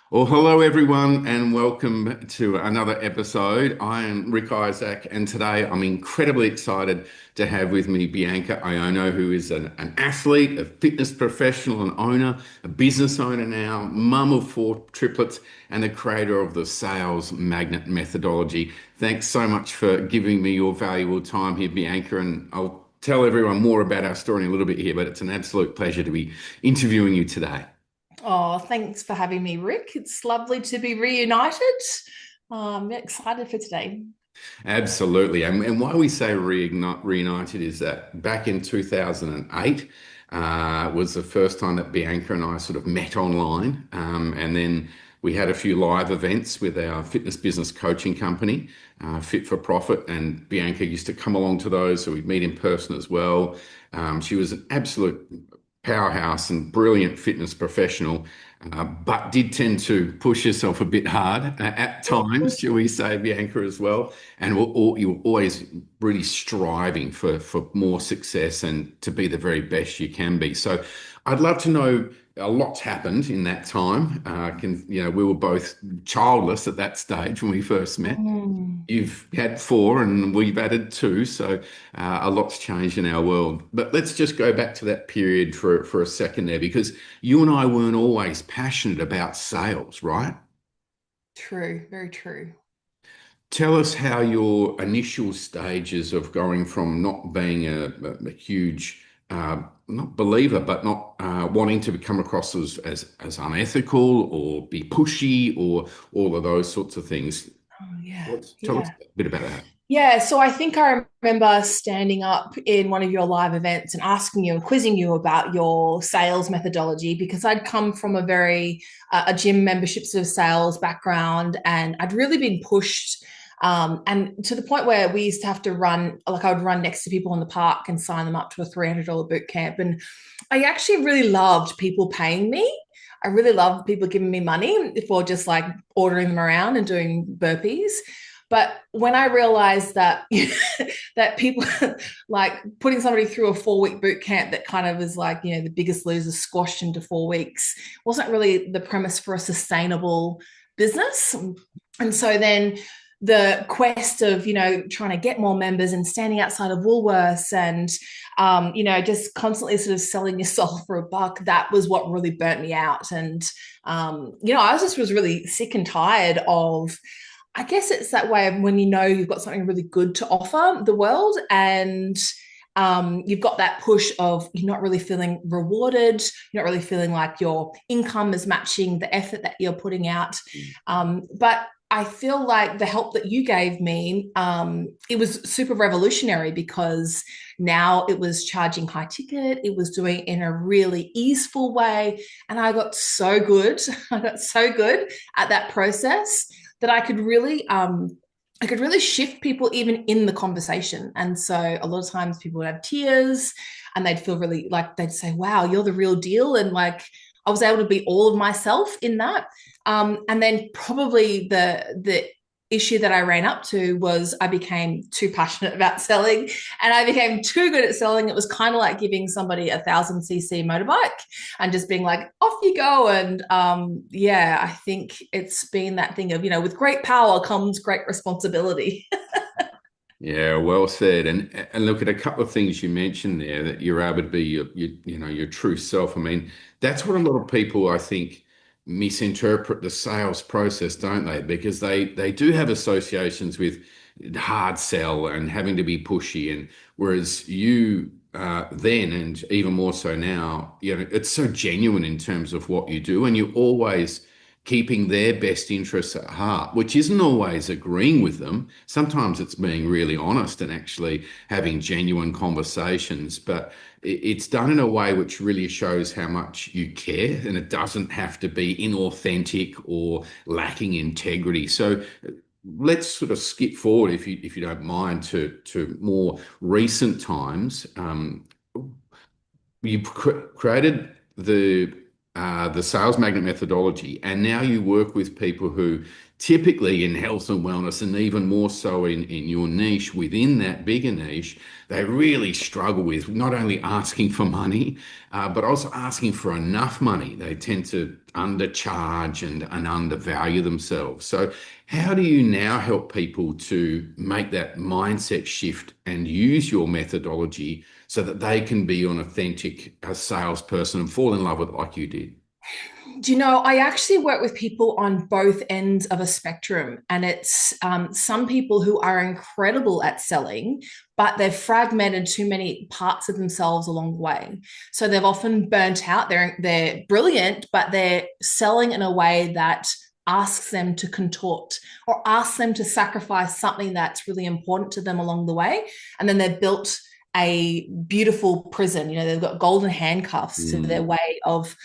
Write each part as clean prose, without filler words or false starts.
Well, hello everyone, and welcome to another episode. I am Rick Isaac, and today I'm incredibly excited to have with me Bianca Aiono, who is an athlete, a fitness professional, an owner, a business owner now, mum of four triplets, and the creator of the sales magnet methodology. Thanks so much for giving me your valuable time here, Bianca, and I'll tell everyone more about our story in a little bit here, but it's an absolute pleasure to be interviewing you today. Oh, thanks for having me, Rick. It's lovely to be reunited. I'm excited for today. Absolutely. And why we say reunited is that back in 2008 was the first time that Bianca and I sort of met online. And then we had a few live events with our fitness business coaching company, Fit for Profit. And Bianca used to come along to those, so we'd meet in person as well. She was an absolute powerhouse and brilliant fitness professional, but did tend to push herself a bit hard at times, shall we say, Bianca, as well. And you were always really striving for more success and to be the very best you can be. So I'd love to know a lot's happened in that time. We were both childless at that stage when we first met. Mm. You've had four and we've added two, so a lot's changed in our world. But let's just go back to that period for a second there, because you and I weren't always passionate about sales, right? True, very true. Tell us how your initial stages of going from not being a huge, not believer, but not wanting to come across as unethical or be pushy or all of those sorts of things. Oh, yeah, Tell us yeah. a bit about that. Yeah, so I think I remember standing up in one of your live events and asking you and quizzing you about your sales methodology because I'd come from a gym membership sort of sales background and I'd really been pushed and to the point where we used to have to run, like I would run next to people in the park and sign them up to a $300 boot camp. And I actually really loved people paying me. I really loved people giving me money for just like ordering them around and doing burpees. But when I realized that that people like putting somebody through a 4 week boot camp that kind of is like, the biggest loser squashed into 4 weeks wasn't really the premise for a sustainable business. And so then the quest of, trying to get more members and standing outside of Woolworths and, just constantly sort of selling your soul for a buck, that was what really burnt me out. And, I just was really sick and tired of I guess it's that way of when you've got something really good to offer the world and you've got that push of you're not really feeling rewarded, you're not really feeling like your income is matching the effort that you're putting out. But I feel like the help that you gave me, it was super revolutionary because now it was charging high ticket, it was doing it in a really easeful way. And I got so good. I got so good at that process that I could really shift people even in the conversation. And so a lot of times people would have tears and they'd feel really like they'd say, wow, you're the real deal. And like I was able to be all of myself in that. And then probably the issue that I ran up to was I became too passionate about selling and I became too good at selling. It was kind of like giving somebody 1,000cc motorbike and just being like, off you go. And yeah, I think it's been that thing of, with great power comes great responsibility. Yeah, well said. And look at a couple of things you mentioned there that you're able to be your true self. I mean, that's what a lot of people I think misinterpret the sales process, don't they? Because they do have associations with hard sell and having to be pushy, and whereas you then and even more so now, it's so genuine in terms of what you do, and you always keeping their best interests at heart, which isn't always agreeing with them. Sometimes it's being really honest and actually having genuine conversations, but it's done in a way which really shows how much you care, and it doesn't have to be inauthentic or lacking integrity. So let's sort of skip forward, if you don't mind, to more recent times. You created the sales magnet methodology, and now you work with people who typically in health and wellness, and even more so in your niche within that bigger niche, they really struggle with not only asking for money, but also asking for enough money. They tend to undercharge and undervalue themselves. So, how do you now help people to make that mindset shift and use your methodology so that they can be an authentic salesperson and fall in love with it like you did? Do you know, I actually work with people on both ends of a spectrum, and it's some people who are incredible at selling, but they've fragmented too many parts of themselves along the way. So they've often burnt out. They're brilliant, but they're selling in a way that asks them to contort or asks them to sacrifice something that's really important to them along the way, and then they've built a beautiful prison. You know, they've got golden handcuffs to their Mm, way of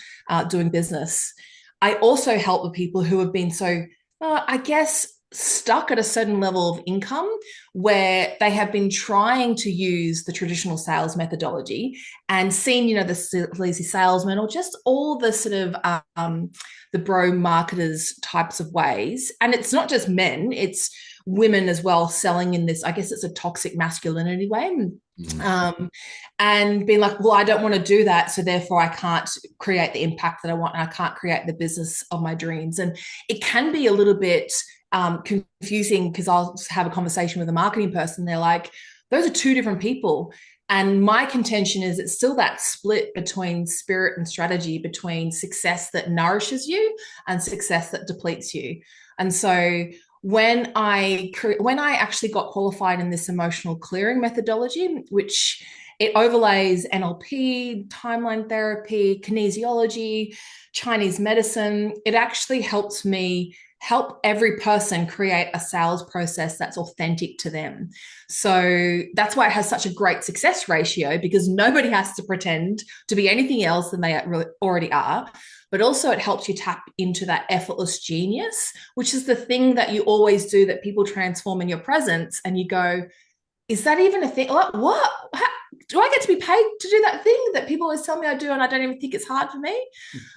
doing business. I also help the people who have been so, I guess, stuck at a certain level of income where they have been trying to use the traditional sales methodology and seen, you know, the sleazy salesman or just all the sort of the bro marketers types of ways. And it's not just men, it's women as well selling in this, I guess it's a toxic masculinity way. mm, Um, and being like, well, I don't want to do that. So therefore, I can't create the impact that I want. And I can't create the business of my dreams. And it can be a little bit confusing because I'll have a conversation with a marketing person. They're like, those are two different people. And my contention is it's still that split between spirit and strategy, between success that nourishes you and success that depletes you. And so when I actually got qualified in this emotional clearing methodology, which it overlays NLP, timeline therapy, kinesiology, Chinese medicine, it actually helps me help every person create a sales process that's authentic to them. So that's why it has such a great success ratio because nobody has to pretend to be anything else than they already are. But also, it helps you tap into that effortless genius, which is the thing that you always do that people transform in your presence. And you go, is that even a thing? What? How, do I get to be paid to do that thing that people always tell me I do and I don't even think it's hard for me?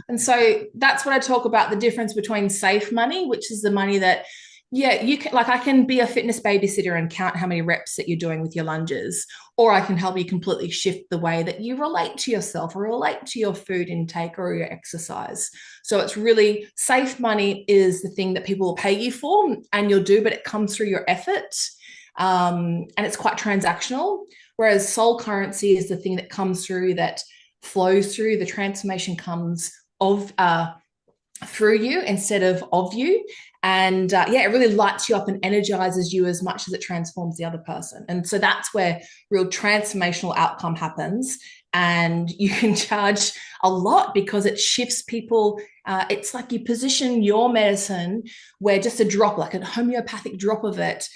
And so that's what I talk about, the difference between safe money, which is the money that, yeah, you can, like, I can be a fitness babysitter and count how many reps that you're doing with your lunges, or I can help you completely shift the way that you relate to yourself or relate to your food intake or your exercise. So it's really safe money is the thing that people will pay you for and you'll do, but it comes through your effort. And it's quite transactional. Whereas soul currency is the thing that comes through, that flows through, the transformation comes of through you instead of you. And yeah, it really lights you up and energizes you as much as it transforms the other person. And so that's where real transformational outcome happens. And you can charge a lot because it shifts people. It's like you position your medicine where just a drop, like a homeopathic drop of it,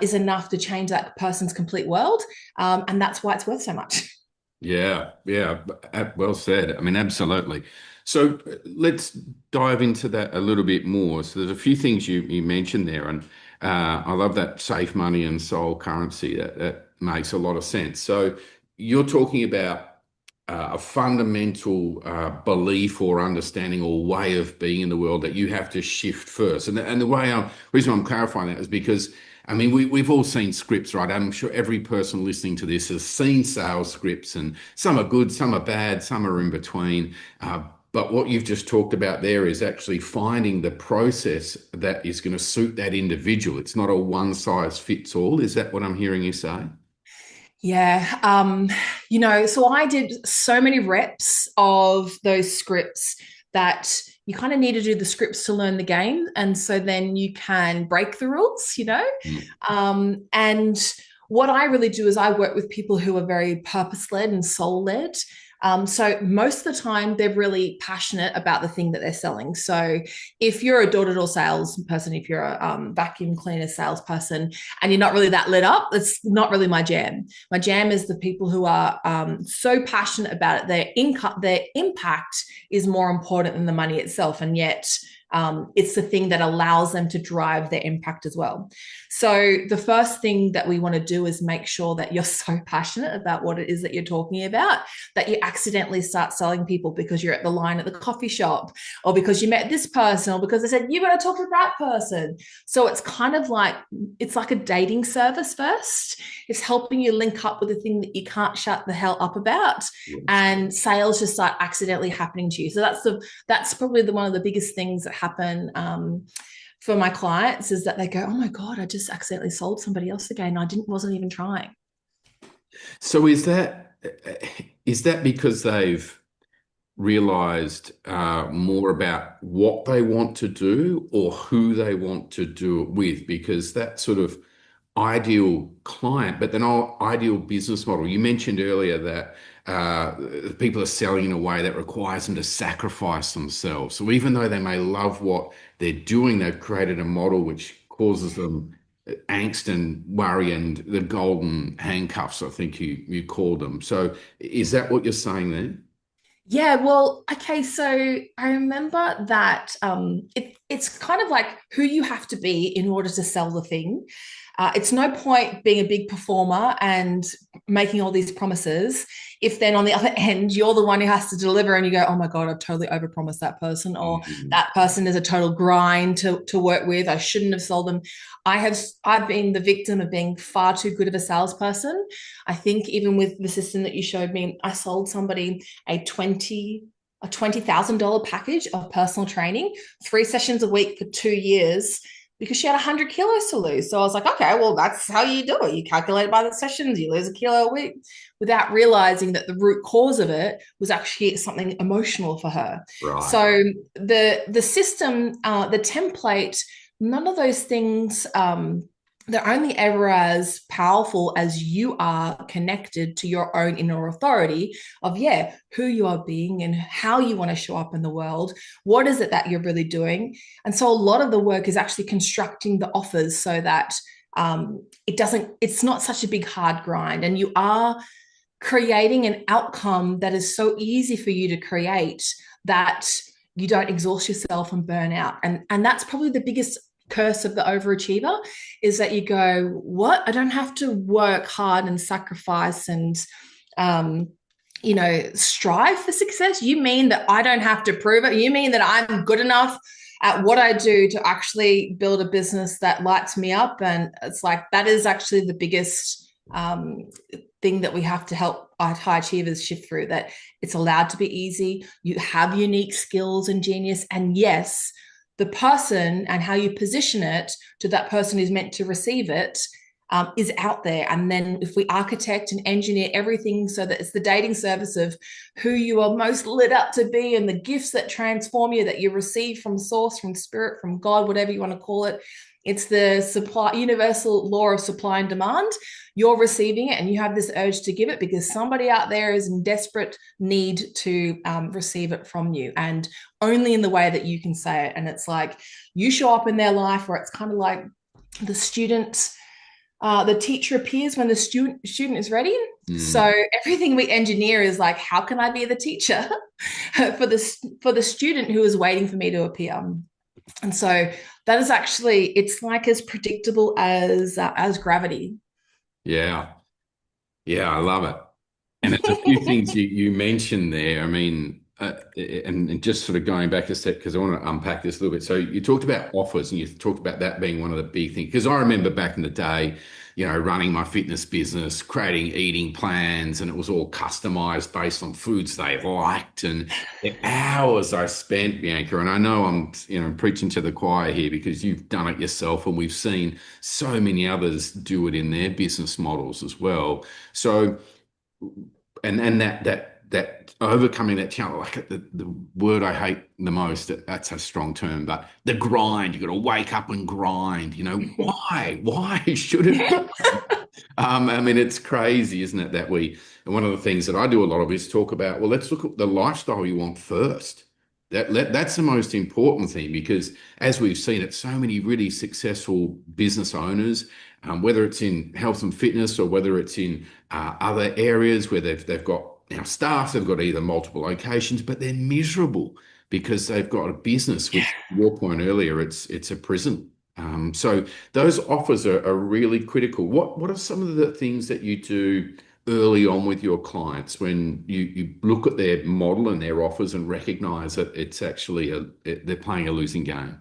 is enough to change that person's complete world. And that's why it's worth so much. yeah, yeah, well said. I mean, absolutely. So let's dive into that a little bit more. So there's a few things you mentioned there, and I love that safe money and soul currency. That makes a lot of sense. So you're talking about a fundamental belief or understanding or way of being in the world that you have to shift first. And the reason I'm clarifying that is because I mean we've all seen scripts, right? I'm sure every person listening to this has seen sales scripts, and some are good, some are bad, some are in between. But what you've just talked about there is actually finding the process that is going to suit that individual. It's not a one size fits all. Is that what I'm hearing you say? Yeah. So I did so many reps of those scripts that you kind of need to do the scripts to learn the game. And so then you can break the rules. Mm. And what I really do is I work with people who are very purpose led and soul led. So most of the time, they're really passionate about the thing that they're selling. So if you're a door-to-door salesperson, if you're a vacuum cleaner salesperson, and you're not really that lit up, it's not really my jam. My jam is the people who are so passionate about it. Their income, their impact is more important than the money itself, and yet it's the thing that allows them to drive their impact as well. So the first thing that we want to do is make sure that you're so passionate about what it is that you're talking about that you accidentally start selling people because you're at the line at the coffee shop, or because you met this person, or because they said you got to talk to that person. So it's kind of like, it's like a dating service first. It's helping you link up with the thing that you can't shut the hell up about, Yes. and sales just start accidentally happening to you. So that's probably one of the biggest things that happen for my clients, is that they go, oh my God, I just accidentally sold somebody else again. I wasn't even trying. So is that because they've realized more about what they want to do or who they want to do it with? Because that sort of ideal client, but then our ideal business model. You mentioned earlier that people are selling in a way that requires them to sacrifice themselves. So even though they may love what they're doing, they've created a model which causes them angst and worry and the golden handcuffs, I think you called them. So is that what you're saying there? Yeah, well, okay, so I remember that it's kind of like who you have to be in order to sell the thing. It's no point being a big performer and making all these promises if then on the other end you're the one who has to deliver, and you go, oh my God, I've totally overpromised that person, or Mhm. that person is a total grind to work with. I shouldn't have sold them. I've been the victim of being far too good of a salesperson. I think even with the system that you showed me, I sold somebody a $20,000 package of personal training, 3 sessions a week for 2 years, because she had 100 kilos to lose. So I was like, okay, well, that's how you do it. You calculate it by the sessions, you lose a kilo a week, without realizing that the root cause of it was actually something emotional for her. Right. So the system, the template, none of those things, they're only ever as powerful as you are connected to your own inner authority of, yeah, who you are being and how you want to show up in the world. What is it that you're really doing? And so a lot of the work is actually constructing the offers so that it's not such a big hard grind, and you are creating an outcome that is so easy for you to create that you don't exhaust yourself and burn out. And that's probably the biggest curse of the overachiever, is that you go, what? I don't have to work hard and sacrifice and strive for success. You mean that I don't have to prove it? You mean that I'm good enough at what I do to actually build a business that lights me up? And it's like, that is actually the biggest thing that we have to help our high achievers shift through, that it's allowed to be easy. You have unique skills and genius. And yes, the person and how you position it to that person who's meant to receive it is out there. And then if we architect and engineer everything so that it's the dating service of who you are most lit up to be, and the gifts that transform you that you receive from source, from spirit, from God, whatever you want to call it. It's the universal law of supply and demand. You're receiving it and you have this urge to give it because somebody out there is in desperate need to receive it from you, and only in the way that you can say it. And it's like you show up in their life where it's kind of like the student, the teacher appears when the student is ready. Mm. So everything we engineer is like, how can I be the teacher for the student who is waiting for me to appear? And so that is actually, it's like as predictable as gravity. Yeah. Yeah, I love it. And there's a few things you mentioned there. I mean, and just sort of going back a step, because I want to unpack this a little bit. So you talked about offers and you talked about that being one of the big things. Because I remember back in the day, running my fitness business, creating eating plans, and it was all customized based on foods they liked, and the hours I spent, Bianca. And I know I'm, preaching to the choir here because you've done it yourself, and we've seen so many others do it in their business models as well. So and that overcoming that challenge, like the word I hate the most, that's a strong term, but the grind, you got to wake up and grind, why should it be? I mean, it's crazy, isn't it, that and one of the things that I do a lot of is talk about, well, let's look at the lifestyle you want first. That's the most important thing, because as we've seen it, so many really successful business owners, whether it's in health and fitness or whether it's in other areas where they've got now staff, they've got either multiple locations, but they're miserable because they've got a business, which your point earlier, it's a prison. So those offers are really critical. What are some of the things that you do early on with your clients when you look at their model and their offers and recognize that it's actually they're playing a losing game?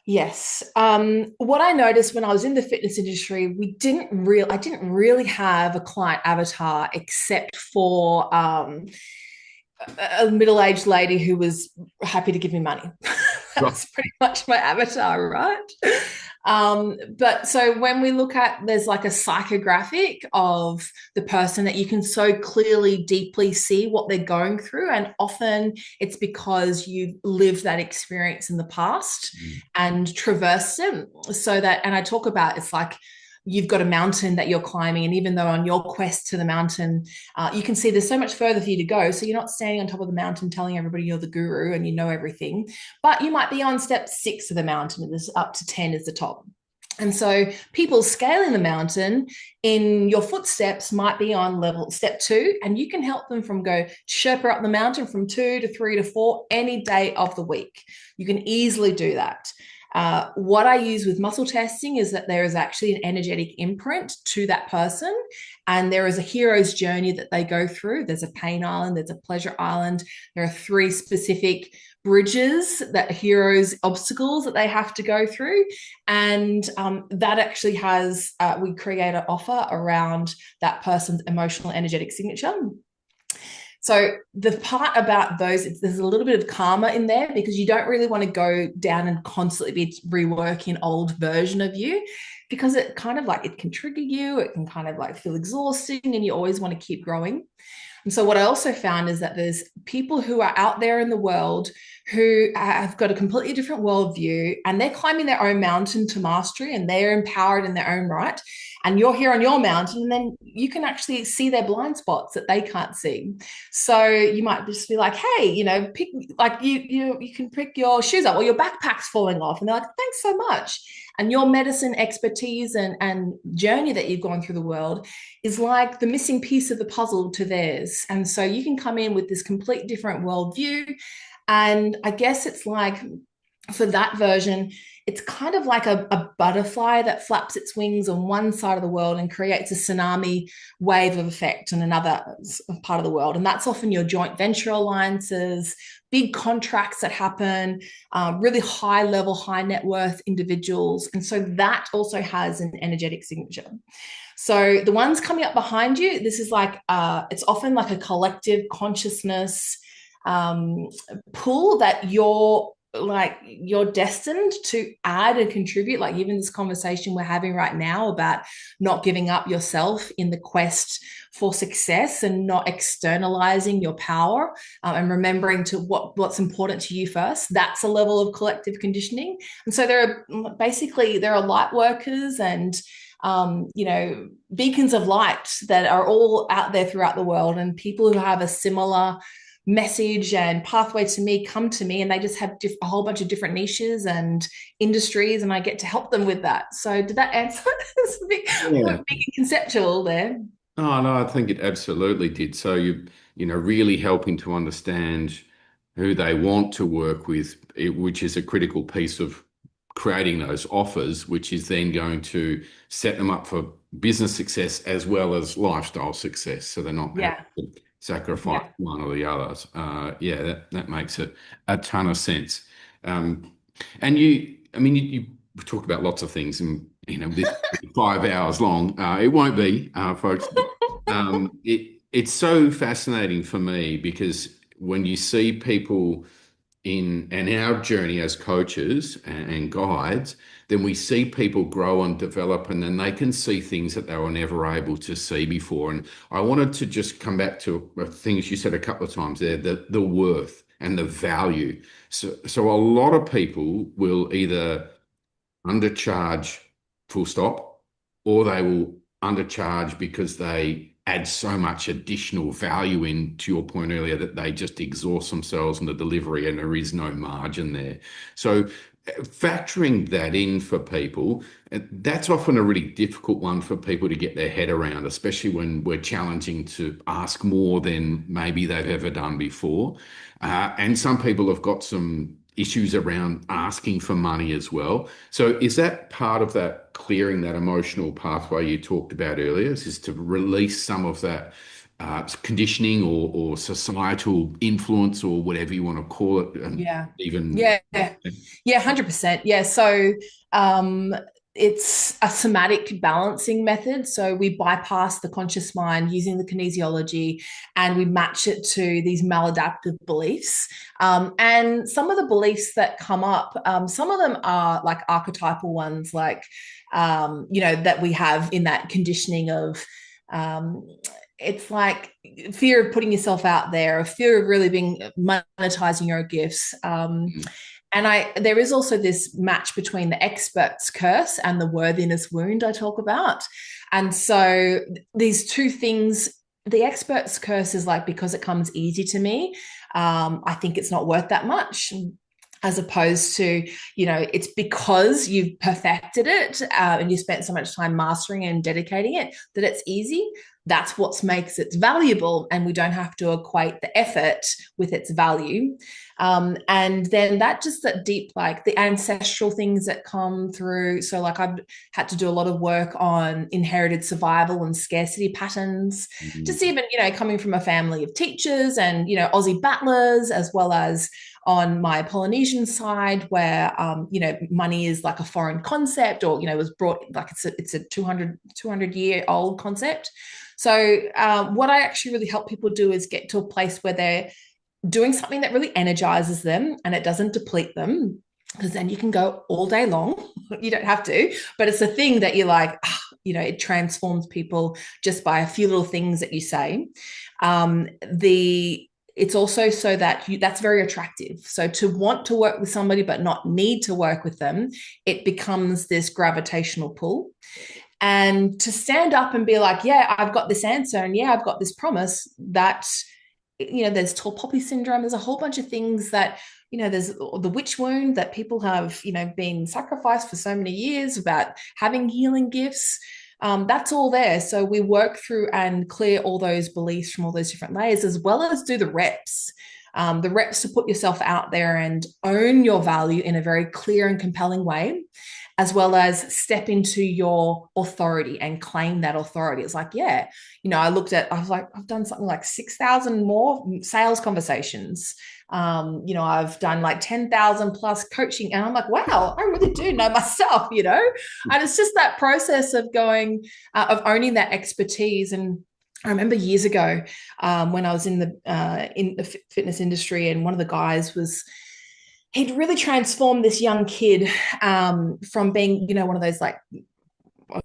Yes. What I noticed when I was in the fitness industry, I didn't really have a client avatar except for a middle-aged lady who was happy to give me money. That Right. was pretty much my avatar, right? But so when we look at, there's like a psychographic of the person that you can so clearly, deeply see what they're going through. And often it's because you've lived that experience in the past Mm. and traversed it. So that, and I talk about it's like, you've got a mountain that you're climbing, and even though on your quest to the mountain, you can see there's so much further for you to go, so you're not standing on top of the mountain telling everybody you're the guru and you know everything, but you might be on step 6 of the mountain and there's up to 10 is the top. And so people scaling the mountain in your footsteps might be on level step 2, and you can help them from go Sherpa up the mountain from 2 to 3 to 4 any day of the week. You can easily do that. What I use with muscle testing is that there is actually an energetic imprint to that person, and there is a hero's journey that they go through. There's a pain island, there's a pleasure island. There are 3 specific bridges that heroes obstacles that they have to go through, and that actually has we create an offer around that person's emotional energetic signature. So the part about those, there's a little bit of karma in there because you don't really want to go down and constantly be reworking old version of you, because it kind of like it can trigger you, it can kind of like feel exhausting, and you always want to keep growing. And so what I also found is that there's people who are out there in the world who have got a completely different worldview, and they're climbing their own mountain to mastery, and they're empowered in their own right. And you're here on your mountain, and then you can actually see their blind spots that they can't see. So you might just be like, hey, pick, like you can pick your shoes up or your backpack's falling off. And they're like, thanks so much. And your medicine expertise and journey that you've gone through the world is like the missing piece of the puzzle to theirs. And so you can come in with this complete different worldview. And I guess it's like, for that version, it's kind of like a butterfly that flaps its wings on one side of the world and creates a tsunami wave of effect in another part of the world. And that's often your joint venture alliances, big contracts that happen, really high level, high net worth individuals. And so that also has an energetic signature. So the ones coming up behind you, this is like, it's often like a collective consciousness pull that you're destined to add and contribute. Like even this conversation we're having right now about not giving up yourself in the quest for success and not externalizing your power, and remembering to what's important to you first. That's a level of collective conditioning. And so there are light workers and beacons of light that are all out there throughout the world, and people who have a similar message and pathway to me come to me, and they just have a whole bunch of different niches and industries, and I get to help them with that. So did that answer? It's a Yeah. big conceptual there. Oh, no, I think it absolutely did. So really helping to understand who they want to work with, which is a critical piece of creating those offers, which is then going to set them up for business success as well as lifestyle success. So they're not having Yeah, to sacrifice yeah. one or the others. Yeah, that makes a ton of sense. Um, and you talked about lots of things, and this 5 hours long. It won't be, folks. But, it's so fascinating for me because when you see people in our journey as coaches and guides, then we see people grow and develop, and then they can see things that they were never able to see before. And I wanted to just come back to things you said a couple of times there, the worth and the value. So a lot of people will either undercharge full stop, or they will undercharge because they add so much additional value in, to your point earlier, that they just exhaust themselves in the delivery and there is no margin there. So factoring that in for people, that's often a really difficult one for people to get their head around, especially when we're challenging to ask more than maybe they've ever done before. And some people have got some issues around asking for money as well. So is that part of that clearing that emotional pathway you talked about earlier, is to release some of that conditioning or societal influence or whatever you want to call it, and Yeah. even Yeah. Yeah, 100%. Yeah. So um, it's a somatic balancing method. So we bypass the conscious mind using the kinesiology and we match it to these maladaptive beliefs. And some of the beliefs that come up, some of them are like archetypal ones, like, that we have in that conditioning of, um, it's like fear of putting yourself out there, a fear of really being monetizing your gifts. And there is also this match between the expert's curse and the worthiness wound I talk about. And so these two things, the expert's curse is like, because it comes easy to me, I think it's not worth that much. As opposed to, it's because you've perfected it, and you spent so much time mastering and dedicating it that it's easy. That's what makes it valuable. And we don't have to equate the effort with its value. And then that deep, like the ancestral things that come through. So, like, I've had to do a lot of work on inherited survival and scarcity patterns. Just mm, even, coming from a family of teachers and, Aussie battlers, as well as on my Polynesian side, where money is like a foreign concept, or was brought like it's a 200 year old concept. So what I actually really help people do is get to a place where they're doing something that really energizes them and it doesn't deplete them, because then you can go all day long. You don't have to, but it's a thing that you're like, it transforms people just by a few little things that you say. The It's also so that that's very attractive. So to want to work with somebody but not need to work with them, it becomes this gravitational pull. And to stand up and be like, yeah, I've got this answer, and yeah, I've got this promise, that there's tall poppy syndrome, there's a whole bunch of things that, there's the witch wound that people have, been sacrificed for so many years about having healing gifts. That's all there. So we work through and clear all those beliefs from all those different layers, as well as do the reps. The reps to put yourself out there and own your value in a very clear and compelling way, as well as step into your authority and claim that authority. It's like, yeah, I was like, I've done something like 6,000 more sales conversations. I've done like 10,000 plus coaching. And I'm like, wow, I really do know myself, And it's just that process of going, of owning that expertise. And I remember years ago, when I was in the fitness industry, and one of the guys he'd really transformed this young kid, from being, one of those like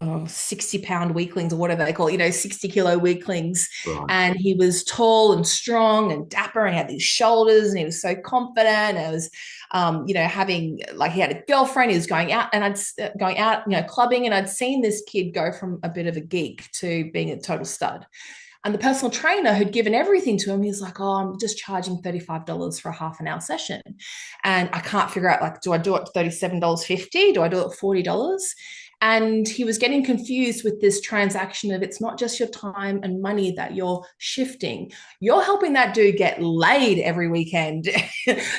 60-pound weaklings, or whatever they call it, 60-kilo weaklings. right. And he was tall and strong and dapper and had these shoulders, and he was so confident. And it was, having, like, he had a girlfriend, he was going out, and going out, clubbing. And I'd seen this kid go from a bit of a geek to being a total stud. And the personal trainer who'd given everything to him, he's like, oh, I'm just charging $35 for a half an hour session. And I can't figure out, like, do I do it $37.50? Do I do it $40? And he was getting confused with this transaction of, it's not just your time and money that you're shifting. You're helping that dude get laid every weekend.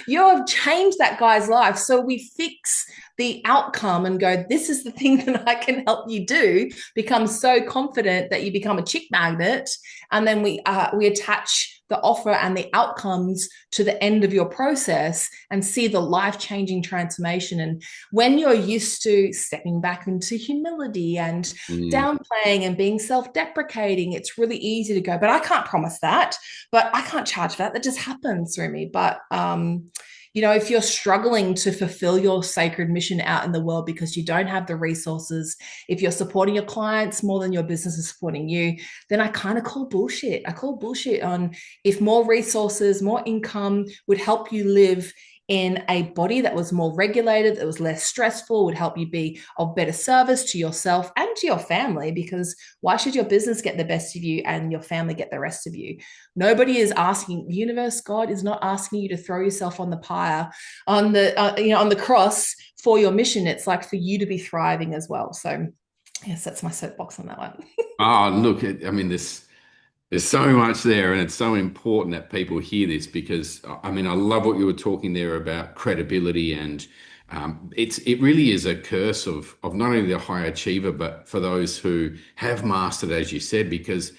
You have changed that guy's life. So we fix the outcome and go, this is the thing that I can help you do. Become so confident that you become a chick magnet. And then we attach the offer and the outcomes to the end of your process and see the life-changing transformation. And when you're used to stepping back into humility and Mm. downplaying and being self-deprecating, it's really easy to go, but I can't promise that, but I can't charge for that. That just happens through me. But if you're struggling to fulfill your sacred mission out in the world because you don't have the resources, if you're supporting your clients more than your business is supporting you, then I kind of call bullshit. I call bullshit on, if more resources, more income would help you live in a body that was more regulated, that was less stressful, would help you be of better service to yourself and to your family. Because why should your business get the best of you and your family get the rest of you? Nobody is asking, the universe, God is not asking you to throw yourself on the pyre, on the on the cross for your mission. It's like for you to be thriving as well. So yes, that's my soapbox on that one. Oh, look, I mean, there's so much there, and it's so important that people hear this because I mean, I love what you were talking there about credibility, and it really is a curse of not only the high achiever, but for those who have mastered, as you said, because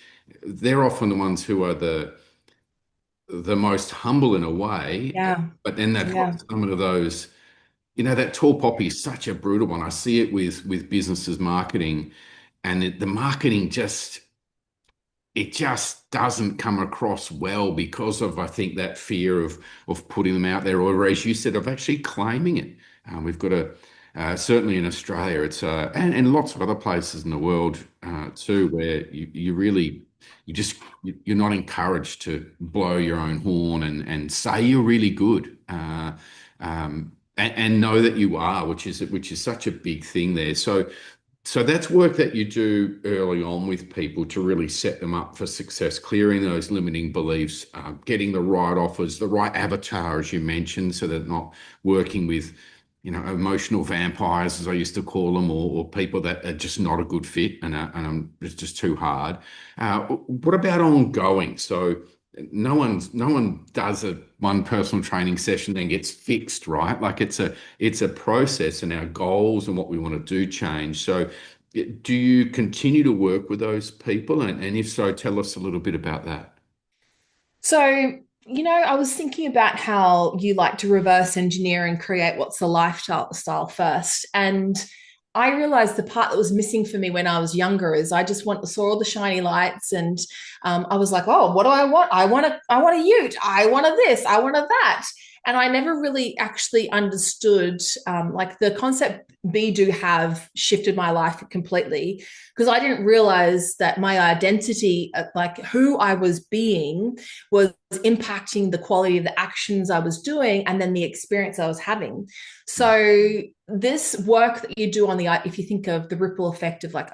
they're often the ones who are the most humble in a way, Yeah, but then they've got yeah. some of those, that tall poppy is such a brutal one. I see it with businesses marketing, and the marketing just doesn't come across well because of, I think, that fear of putting them out there, or as you said, of actually claiming it. We've got certainly in Australia, and lots of other places in the world too, where you really you're not encouraged to blow your own horn and say you're really good, and know that you are, which is such a big thing there. So that's work that you do early on with people to really set them up for success, clearing those limiting beliefs, getting the right offers, the right avatar, as you mentioned, so they're not working with, emotional vampires, as I used to call them, or people that are just not a good fit it's just too hard. What about ongoing? So no one does a one personal training session then gets fixed, right? Like it's a process, and our goals and what we want to do change. So do you continue to work with those people? And if so, tell us a little bit about that. So, I was thinking about how you like to reverse engineer and create what's the lifestyle style first. And I realized the part that was missing for me when I was younger is I just saw all the shiny lights, and I was like, oh, what do I want? I want a ute. I want a this. I want a that. And I never really actually understood like the concept be do have shifted my life completely, because I didn't realize that my identity, like who I was being, was impacting the quality of the actions I was doing and then the experience I was having. So this work that you do on the, if you think of the ripple effect of like,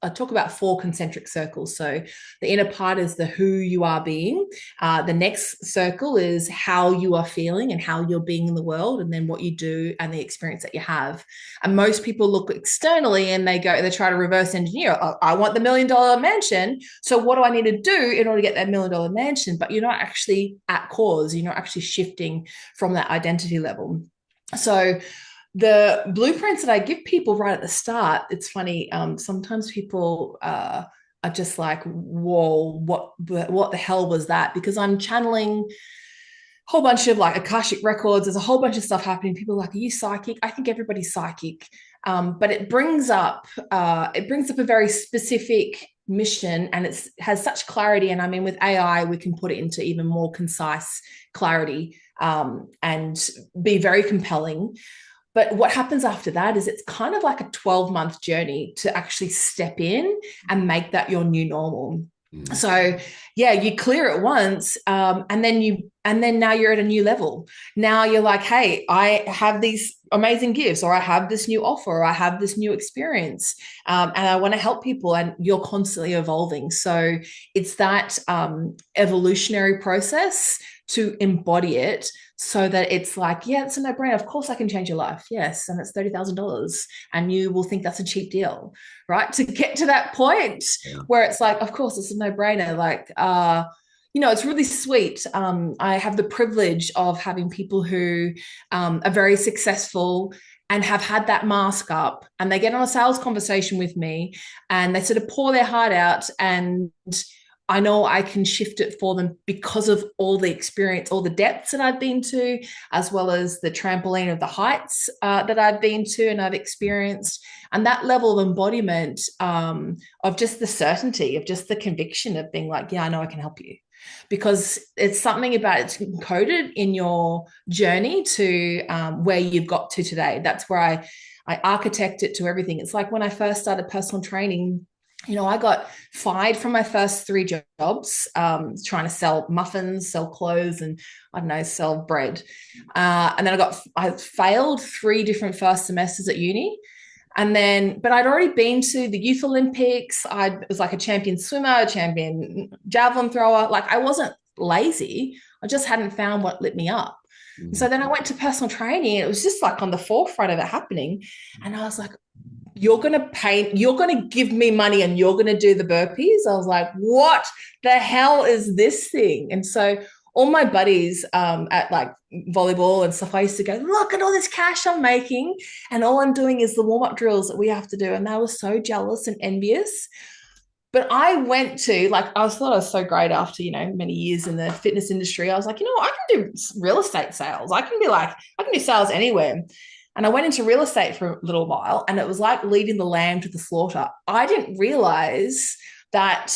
I talk about 4 concentric circles. So the inner part is the who you are being. The next circle is how you are feeling and how you're being in the world, and then what you do and the experience that you have. And most people look externally and they try to reverse engineer. Oh, I want the $1 million mansion. So what do I need to do in order to get that $1 million mansion? But you're not actually at cause. You're not actually shifting from that identity level. So the blueprints that I give people right at the start, it's funny. Sometimes people are just like, "Whoa, what the hell was that?" Because I'm channeling a whole bunch of like Akashic records. There's a whole bunch of stuff happening. People are like, "Are you psychic?" I think everybody's psychic, but it brings up a very specific mission, and it has such clarity. And I mean, with AI, we can put it into even more concise clarity, and be very compelling. But what happens after that is it's kind of like a 12-month journey to actually step in and make that your new normal. Mm. So yeah, you clear it once, and then now you're at a new level. Now you're like, hey, I have these amazing gifts, or I have this new offer, or I have this new experience, and I want to help people. And you're constantly evolving. So it's that evolutionary process to embody it, so that it's like, yeah, it's a no-brainer. Of course, I can change your life. Yes, and it's $30,000, and you will think that's a cheap deal, right? To get to that point Yeah. where it's like, of course, it's a no-brainer. Like, it's really sweet. I have the privilege of having people who are very successful and have had that mask up, and they get on a sales conversation with me, and they sort of pour their heart out, and I know I can shift it for them because of all the experience, all the depths that I've been to, as well as the trampoline of the heights that I've been to and I've experienced. And that level of embodiment, of just the certainty, of just the conviction of being like, yeah, I know I can help you. Because it's something about it's encoded in your journey to where you've got to today. That's where I architect it to everything. It's like when I first started personal training, I got fired from my first three jobs, trying to sell muffins, sell clothes, and I don't know, sell bread. And then I failed three different first semesters at uni. And then, but I'd already been to the Youth Olympics. I was like a champion swimmer, a champion javelin thrower. Like I wasn't lazy. I just hadn't found what lit me up. And so Mm. then I went to personal training, and it was just like on the forefront of it happening. And I was like, you're going to give me money and you're going to do the burpees. I was like, what the hell is this thing? And so all my buddies at like volleyball and stuff, I used to go, look at all this cash I'm making. And all I'm doing is the warm up drills that we have to do. And they were so jealous and envious. But I went to, like, thought I was so great after, many years in the fitness industry. I was like, I can do real estate sales. I can do sales anywhere. And I went into real estate for a little while, and it was like leading the lamb to the slaughter. I didn't realize that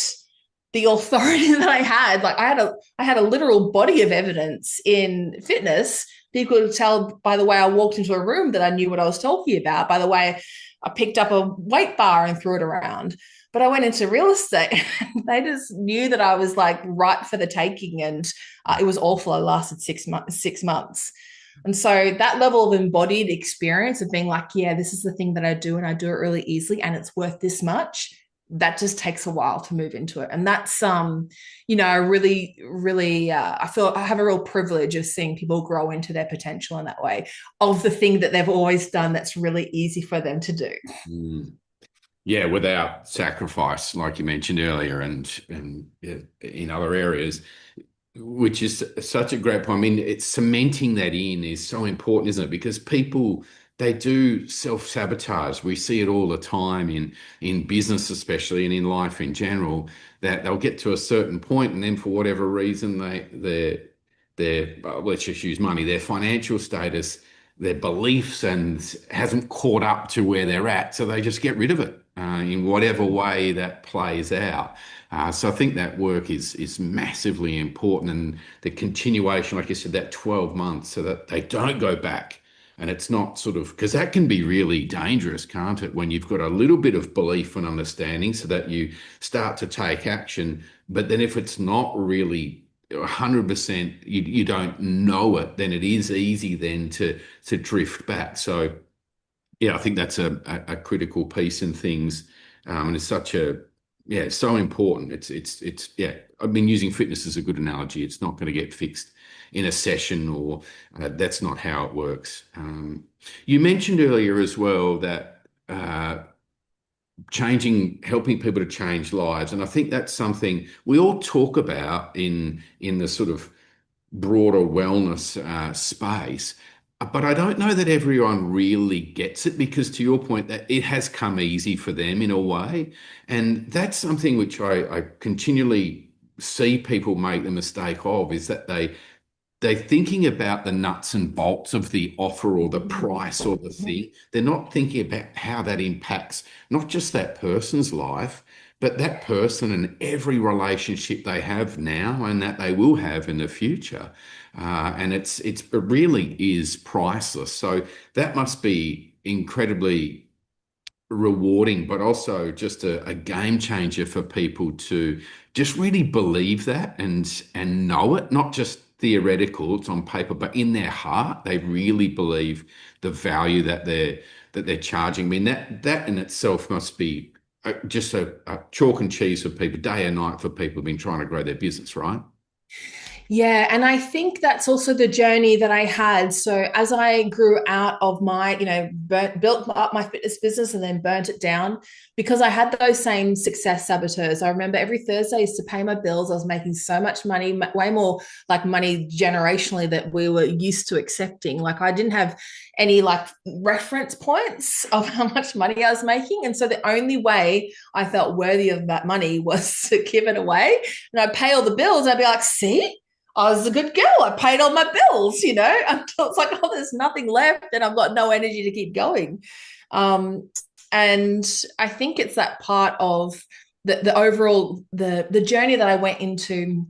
the authority that I had, like I had a literal body of evidence in fitness. People could tell by the way I walked into a room that I knew what I was talking about, by the way I picked up a weight bar and threw it around. But I went into real estate and they just knew that I was like right for the taking. And it was awful. I lasted 6 months. And so that level of embodied experience of being like, yeah, this is the thing that I do and I do it really easily and it's worth this much. That just takes a while to move into it. And that's, really, really, I feel I have a real privilege of seeing people grow into their potential in that way of the thing that they've always done that's really easy for them to do. Mm. Yeah, without sacrifice, like you mentioned earlier, and yeah, in other areas, which is such a great point. I mean, it's cementing that in is so important, isn't it? Because people they do self-sabotage. We see it all the time in business, especially, and in life in general, that they'll get to a certain point, and then for whatever reason, their let's just use money, their financial status, their beliefs, and hasn't caught up to where they're at, so they just get rid of it in whatever way that plays out. So I think that work is massively important, and the continuation, like you said, that 12 months, so that they don't go back. And it's not sort of because that can be really dangerous, can't it? When you've got a little bit of belief and understanding, so that you start to take action, but then if it's not really 100%, you don't know it, then it is easy then to drift back. So yeah, I think that's a critical piece in things, and it's such a yeah, it's so important. It's yeah. I mean, using fitness as a good analogy. It's not going to get fixed in a session, or that's not how it works. You mentioned earlier as well that helping people to change lives, and I think that's something we all talk about in the sort of broader wellness space. But I don't know that everyone really gets it because, to your point, that it has come easy for them in a way. And that's something which I continually see people make the mistake of is that they're thinking about the nuts and bolts of the offer or the price or the thing. They're not thinking about how that impacts not just that person's life, but that person and every relationship they have now and that they will have in the future. And it really is priceless. So that must be incredibly rewarding, but also just a game changer for people to just really believe that and know it, not just theoretical, it's on paper, but in their heart, they really believe the value that they're charging. I mean, that in itself must be just a chalk and cheese for people, day and night for people who've been trying to grow their business, right? Yeah, and I think that's also the journey that I had. So as I grew out of my, built up my fitness business and then burnt it down because I had those same success saboteurs. I remember every Thursday I used to pay my bills. I was making so much money, way more like money generationally that we were used to accepting. Like I didn't have any like reference points of how much money I was making. And so the only way I felt worthy of that money was to give it away. And I'd pay all the bills. I'd be like, see? I was a good girl. I paid all my bills, until it's like, oh, there's nothing left and I've got no energy to keep going. Um, and I think it's that part of the overall, the journey that I went into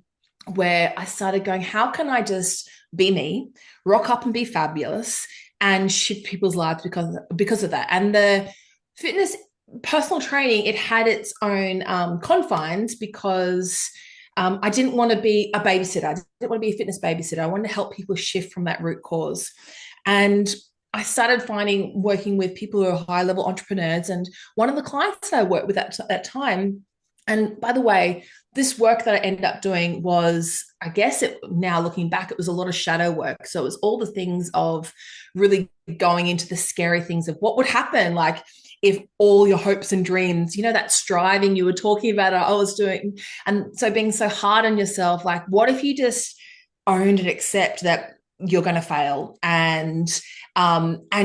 where I started going, how can I just be me, rock up and be fabulous and shift people's lives because of that. And the fitness personal training, it had its own confines because I didn't want to be a babysitter. I didn't want to be a fitness babysitter. I wanted to help people shift from that root cause. And I started finding working with people who are high level entrepreneurs. And one of the clients that I worked with at that time, and by the way, this work that I ended up doing was, I guess now looking back, it was a lot of shadow work. So it was all the things of really going into the scary things of what would happen. Like if all your hopes and dreams, that striving you were talking about, I was doing. And so being so hard on yourself, like, what if you just owned and accept that you're going to fail and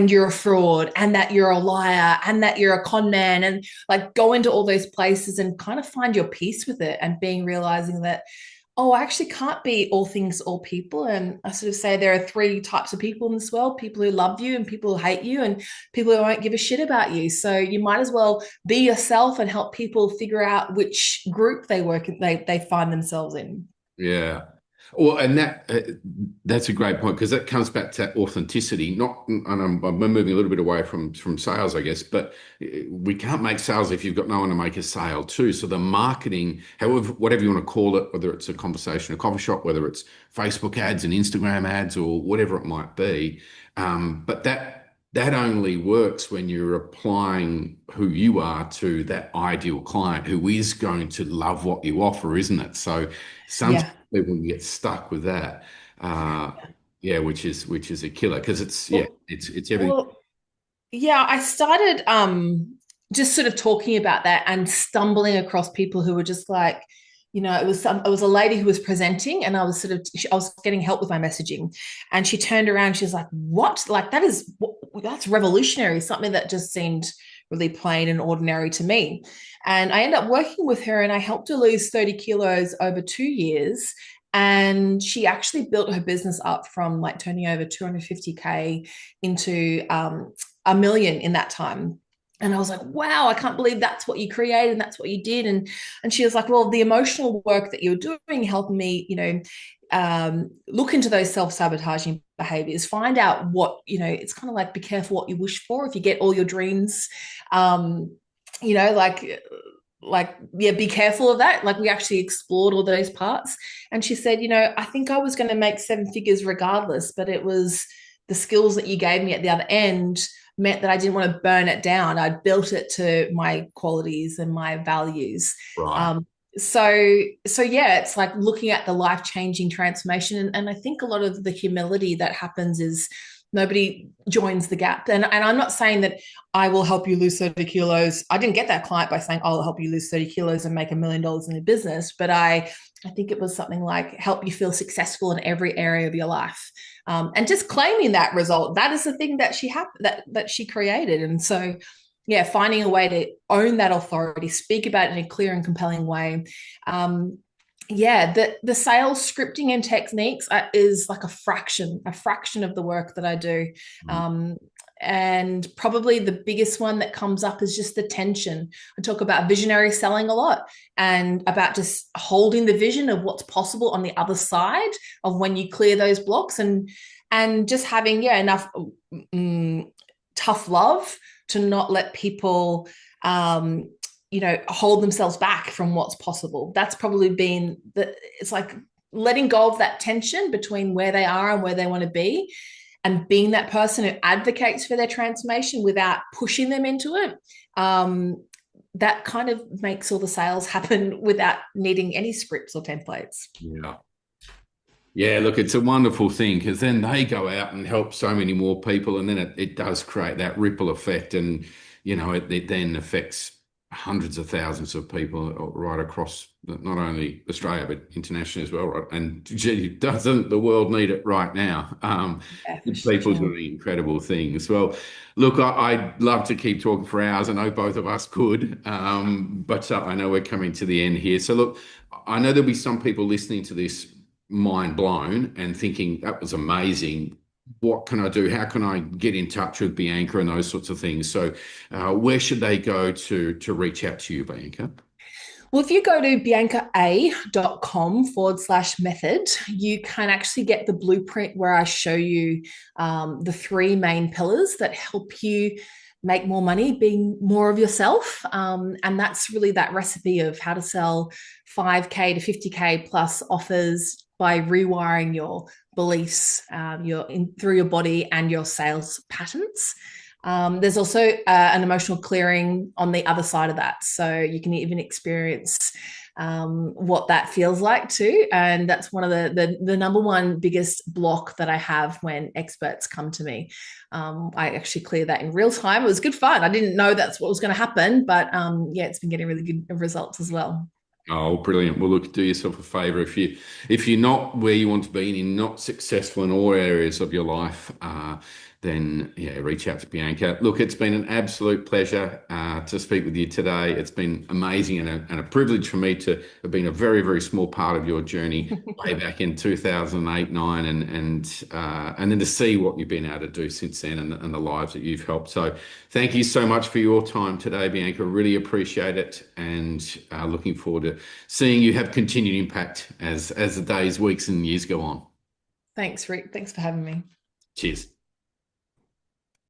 you're a fraud and that you're a liar and that you're a con man, and like go into all those places and kind of find your peace with it, and being realizing that, oh, I actually can't be all things to all people. And I sort of say there are three types of people in this world: people who love you and people who hate you and people who won't give a shit about you. So you might as well be yourself and help people figure out which group they find themselves in. Yeah. Well, and that's a great point because that comes back to authenticity. Not, and I'm moving a little bit away from sales, I guess, but we can't make sales if you've got no one to make a sale to. So the marketing, however, whatever you want to call it, whether it's a conversation, a coffee shop, whether it's Facebook ads and Instagram ads or whatever it might be, but that only works when you're applying who you are to that ideal client who is going to love what you offer, isn't it? So sometimes Yeah. people can get stuck with that. Uh, yeah, which is a killer because Well, it's everything. well, yeah, I started just sort of talking about that and stumbling across people who were just like, it was a lady who was presenting, and I was I was getting help with my messaging, and she turned around, she was like, "What? Like that's revolutionary." Something that just seemed really plain and ordinary to me. And I ended up working with her, and I helped her lose 30 kilos over 2 years. And she actually built her business up from like turning over 250K into 1 million in that time. And I was like, wow, I can't believe that's what you created and that's what you did. And she was like, well, the emotional work that you're doing helped me, look into those self-sabotaging behaviors, find out it's kind of like be careful what you wish for. If you get all your dreams, you know, like yeah, be careful of that. Like we actually explored all those parts. And she said, I think I was going to make 7 figures regardless, but it was the skills that you gave me at the other end meant that I didn't want to burn it down. I built it to my qualities and my values. Right. So yeah, it's like looking at the life-changing transformation. And I think a lot of the humility that happens is nobody joins the gap. And I'm not saying that I will help you lose 30 kilos. I didn't get that client by saying, I'll help you lose 30 kilos and make $1 million in your business. But I think it was something like help you feel successful in every area of your life. And just claiming that result, that is the thing that that she created. And so, yeah, finding a way to own that authority, speak about it in a clear and compelling way. Yeah, the sales scripting and techniques is like a fraction of the work that I do. Um, and probably the biggest one that comes up is just the tension. I talk about visionary selling a lot and about just holding the vision of what's possible on the other side of when you clear those blocks, and just having enough mm, tough love to not let people hold themselves back from what's possible. That's probably been it's like letting go of that tension between where they are and where they want to be, and being that person who advocates for their transformation without pushing them into it. That kind of makes all the sales happen without needing any scripts or templates. Yeah. Yeah, look, it's a wonderful thing because then they go out and help so many more people, and then it does create that ripple effect, and it then affects hundreds of thousands of people right across not only Australia but internationally as well, right? And gee, doesn't the world need it right now? Yeah, for People sure. doing incredible things. Well, look, I'd love to keep talking for hours. I know both of us could, but I know we're coming to the end here. So look, I know there'll be some people listening to this mind blown and thinking that was amazing. What can I do? How can I get in touch with Bianca and those sorts of things? So, where should they go to reach out to you, Bianca? Well, if you go to biancaA.com/method, you can actually get the blueprint where I show you the three main pillars that help you make more money being more of yourself. And that's really that recipe of how to sell 5K to 50K plus offers by rewiring your beliefs through your body and your sales patterns. There's also an emotional clearing on the other side of that. So you can even experience what that feels like too. And that's one of the number one biggest block that I have when experts come to me. I actually clear that in real time. It was good fun. I didn't know that's what was going to happen, but yeah, it's been getting really good results as well. Oh, brilliant. Well, look, do yourself a favor if you're not where you want to be and you're not successful in all areas of your life, then yeah, reach out to Bianca. Look, it's been an absolute pleasure to speak with you today. It's been amazing and a privilege for me to have been a very, very small part of your journey way back in 2008, 9, and then to see what you've been able to do since then and the lives that you've helped. So thank you so much for your time today, Bianca. Really appreciate it, and looking forward to seeing you have continued impact as the days, weeks, and years go on. Thanks, Rick. Thanks for having me. Cheers.